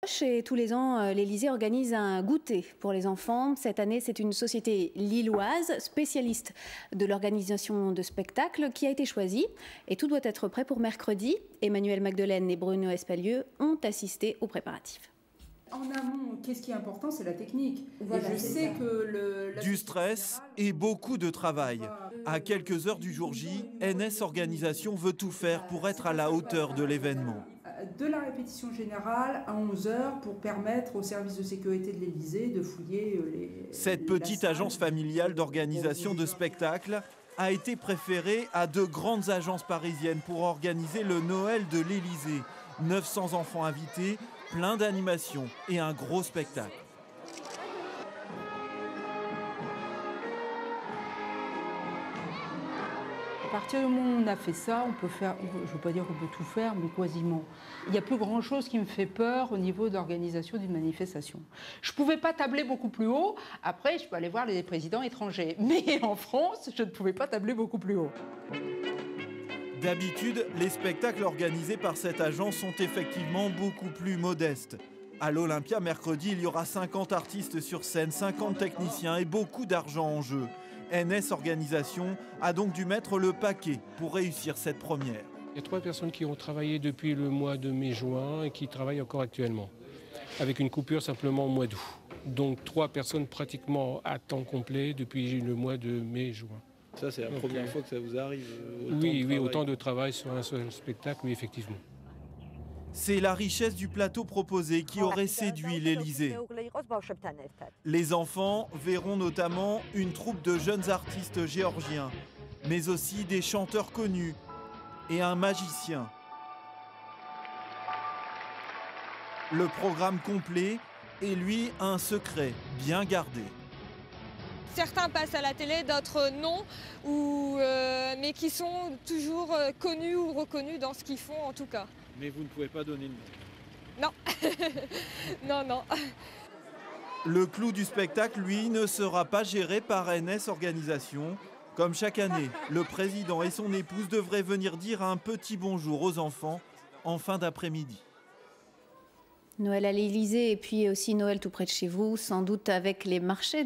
Et tous les ans, l'Élysée organise un goûter pour les enfants. Cette année, c'est une société lilloise, spécialiste de l'organisation de spectacles, qui a été choisie. Et tout doit être prêt pour mercredi. Emmanuel Magdelaine et Bruno Espalieu ont assisté aux préparatifs. En amont, qu'est-ce qui est important, c'est la technique. Voilà, je sais que du stress et beaucoup de travail. À quelques heures du jour J, NS Organisation veut tout faire pour être à la hauteur de l'événement. De la répétition générale à 11 h pour permettre aux services de sécurité de l'Élysée de fouiller Cette petite agence familiale d'organisation de spectacles a été préférée à de grandes agences parisiennes pour organiser le Noël de l'Élysée. 900 enfants invités, plein d'animations et un gros spectacle. À partir du moment où on a fait ça, on peut faire, je ne veux pas dire qu'on peut tout faire, mais quasiment. Il n'y a plus grand chose qui me fait peur au niveau de l'organisation d'une manifestation. Je ne pouvais pas tabler beaucoup plus haut, après je peux aller voir les présidents étrangers. Mais en France, je ne pouvais pas tabler beaucoup plus haut. D'habitude, les spectacles organisés par cette agence sont effectivement beaucoup plus modestes. À l'Olympia, mercredi, il y aura 50 artistes sur scène, 50 techniciens et beaucoup d'argent en jeu. NS Organisation a donc dû mettre le paquet pour réussir cette première. Il y a 3 personnes qui ont travaillé depuis le mois de mai-juin et qui travaillent encore actuellement, avec une coupure simplement au mois d'août. Donc 3 personnes pratiquement à temps complet depuis le mois de mai-juin. Ça, c'est la première fois que ça vous arrive. Oui, autant de travail sur un seul spectacle, oui, effectivement. C'est la richesse du plateau proposé qui aurait séduit l'Élysée. Les enfants verront notamment une troupe de jeunes artistes géorgiens, mais aussi des chanteurs connus et un magicien. Le programme complet et lui un secret bien gardé. Certains passent à la télé, d'autres non, mais qui sont toujours connus ou reconnus dans ce qu'ils font en tout cas. Mais vous ne pouvez pas donner de nom. Non. non. Le clou du spectacle, lui, ne sera pas géré par NS Organisation. Comme chaque année, le président et son épouse devraient venir dire un petit bonjour aux enfants en fin d'après-midi. Noël à l'Élysée et puis aussi Noël tout près de chez vous, sans doute avec les marchés.